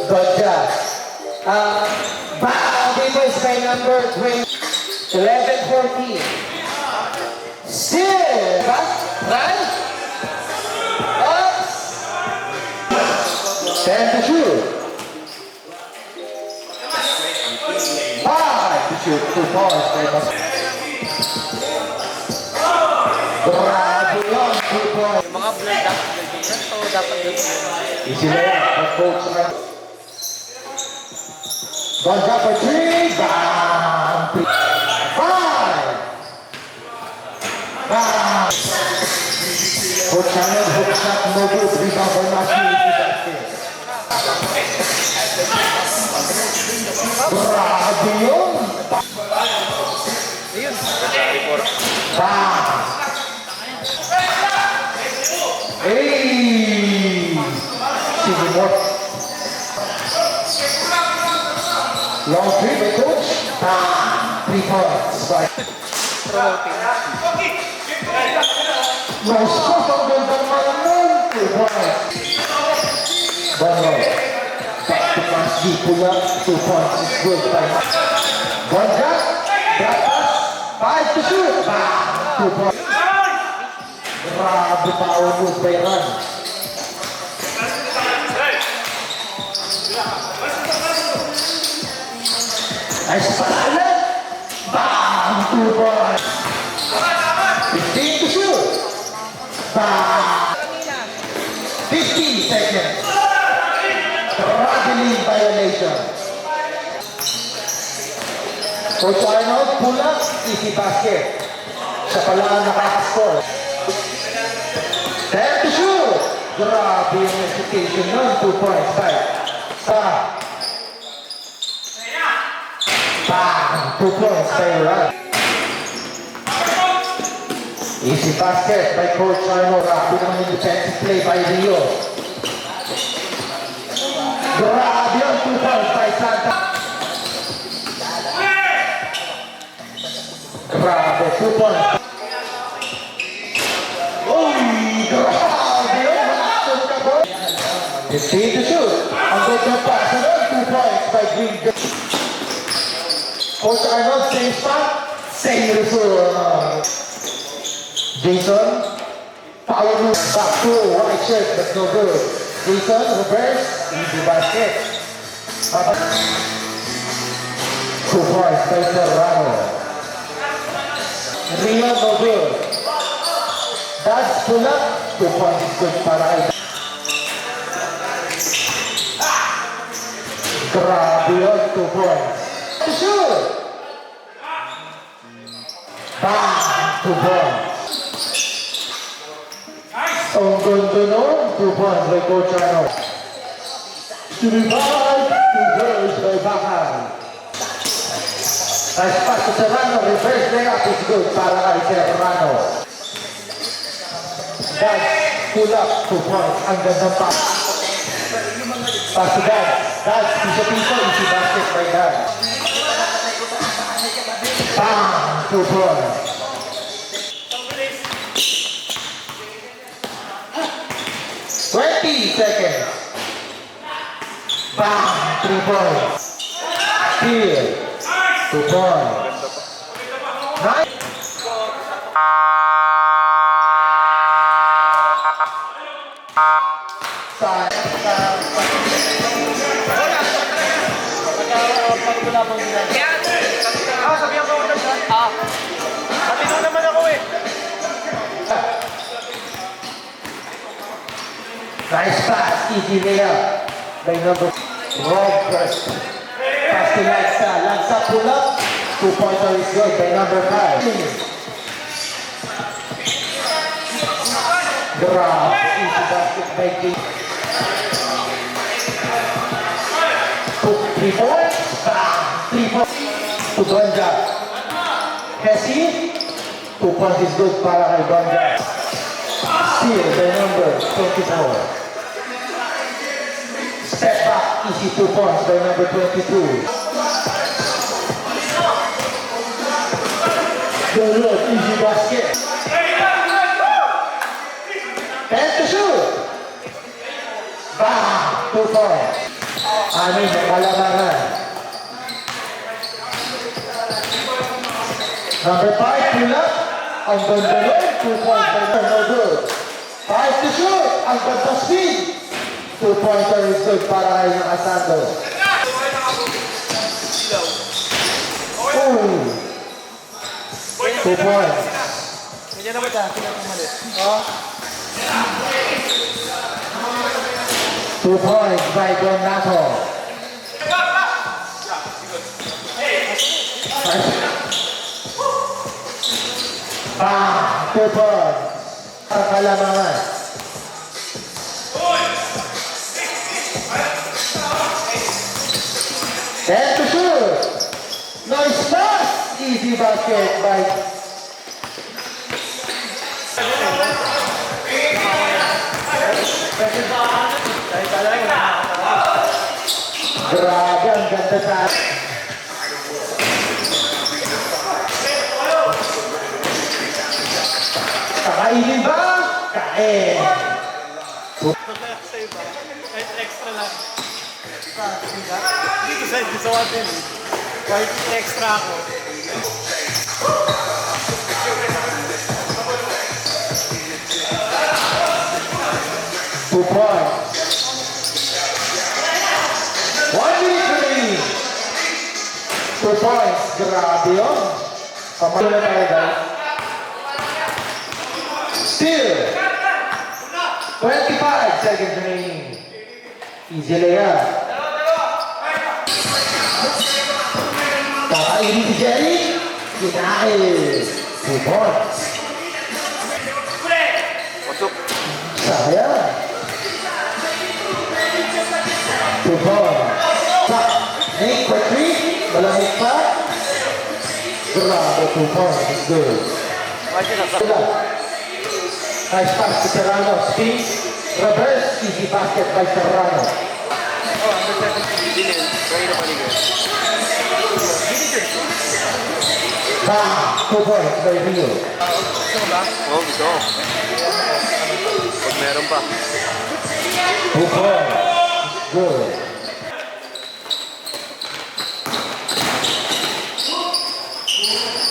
Good job. Boundaries by number 20. 11-14. Still. Right? Ups. 10 to shoot. 5 to shoot. 2 points by Mascot. Grabe yun. 2 points. Yung mga blur dapat ganyan. So, dapat ganyan. Easy na yan. Pag-coach na. Bonja for 3. Bam! 5! Bam! Coach Channel, hook shot, no good. Rebound by Mascot. Grabe yun! Ayun. Bam! Hey! Sige mo. Long three by coach. Bam! 3 points. Promoting. Nice shot ang gandang malamang. 2 points. Bongo. Back to Mascot. Pull up. 2 points. It's good by Bonja. Back pass. 5 to shoot. Bam! 2 points. Grabe power move by Ran. Nice pass. Bam! 2 points. 15 to shoot. Bam! 15 seconds. Traveling violation. Coach Arnold, pull up, easy basket. Siya pala ang nakaka-score. 10 to shoot. Grabe yung execution nun. 2 points. 5. Bam! 2 points by Ryan. Easy basket by Coach Arnold. Grabe naman yung defensive play by Rio. Grabe yung 2 points by Santa. Grabe, 2 points. Uy, grabe yun. Malasot ka po. 15 to shoot. Ang good na pass. 2 points by Green. Coach Arnold, same spot, same result. Jason, power move back to white shirt, but no good. Jason, reverse, easy basket. 2 points by Serrano. Rio, no good. That's pull up, 2 points is good para kay. Grabe yun, 2 points. To shoot! Bam! 2 points. Ang ganda nun, 2 points by Coach Arnold. To revive, 2 points by Bahan. Nice pass to Serrano, reverse layup is good para kay Serrano. That's pull up, 2 points. Ang ganda pass. Pass to Dan. That's piso-piso, easy basket by Dan. Bam! 2 points. 20 seconds. Bam! 3 points. Steal. 2 points. 9. Sabihan ko na siya. Matino naman ako eh. Nice pass, easy layup by number Robert. Pass to Lanza. Lanza pull up. 2-pointer is good by number 5. Grab, easy basket by King. 3 points. Bam! 3 points. To Bonja. Hesi. 2 points is good para kay Bonja. Steal by number 24. Step back, easy 2 points by number 22. Good look, easy basket. 10 to shoot. points. Anin ang kalamangan. Number 5, pula. Ang ganda nun. 2 points by no good. 5 to shoot. Ang ganda speed. 2 pointer is good para kay Asando. Ooh. 2 points. Ganyan na ba ito? Sino ang mali? Oh. 2 points by Donato. Bang! 2 points. Para kalamangan. And to shoot. Nice pass. Easy basket by grabe, ang ganda sa kakainin ba? Kain! Kahit extra lang. Dito sa atin. Kahit extra ako. Two points. 1 minute remaining. 2 points. Grabe yun. Pamalo na tayo, guys. Still. 25 seconds remaining. Easy layup. Kakainin si Jerry. Kinain. 2 points. Sayang. 2 points. Nate for 3. Malamig pa. Grabe, 2 points. It's good. Nice pass to Serrano. Spin. Reverse. Easy basket by Serrano. Oh, under 17 din. Kaya na paligid. Bang! 2 points by Rio. Gusto mo ba? Oo, gusto ko. Pag meron pa. 2 points. Good.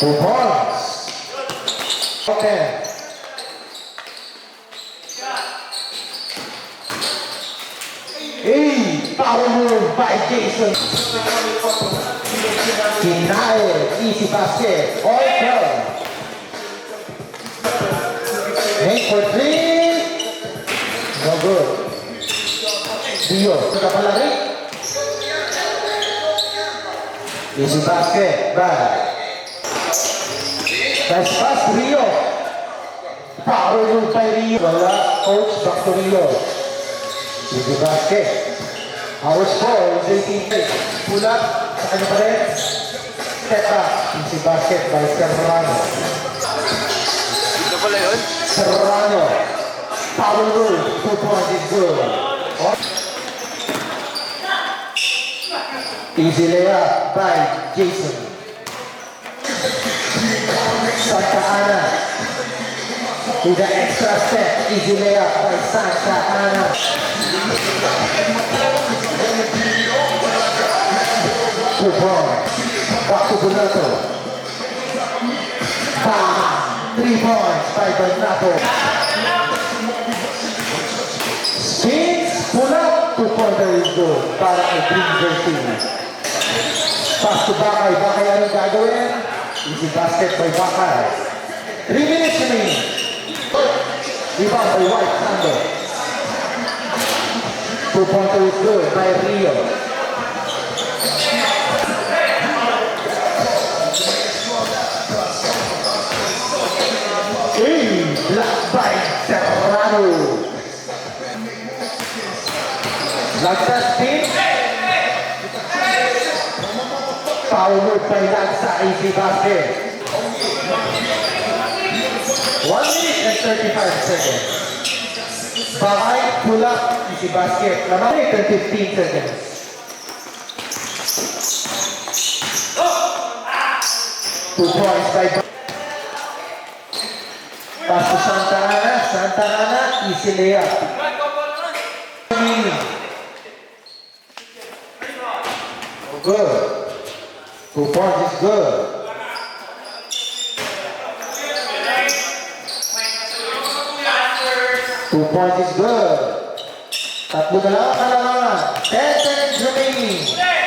Two points. Okay. Hey, power move by Jason. Denied. Easy basket. All down. Nate for 3. No good. Dio. Kapalari. Easy basket. Bye. Nice pass, Rio. Power move by Rio. Wala, coach, back to Rio. Easy basket. Our score is 18. Pull up. Sa kanya pa rin. Step back. Easy basket by Serrano. Ito pala yun? Serrano. Power move. 2 points is good. Easy layup by Jason. Santa Ana. With the extra step, easy layup by Santa Ana. Two points. Back to Donato. Bang! 3 points by Donato. Spins, pull up. 2-pointer is good para kay Green Jersey. Pass to Bakay. Bakay anong gagawin? Easy basket by Bakay. 3 minutes remaining. Rebound by White Sando. 2-pointer is good by Rio. Block by Serrano. Lagsa spin. Power move by Lagsa. Easy basket. 1 minute and 35 seconds. Bakay, pull up, easy basket. 1 minute and 15 seconds. Two points by pass to Santa Ana. Santa Ana, easy layup. Good. 2 points is good. Two points is good. Tatlo na lang ang kailangan. 10 seconds remaining.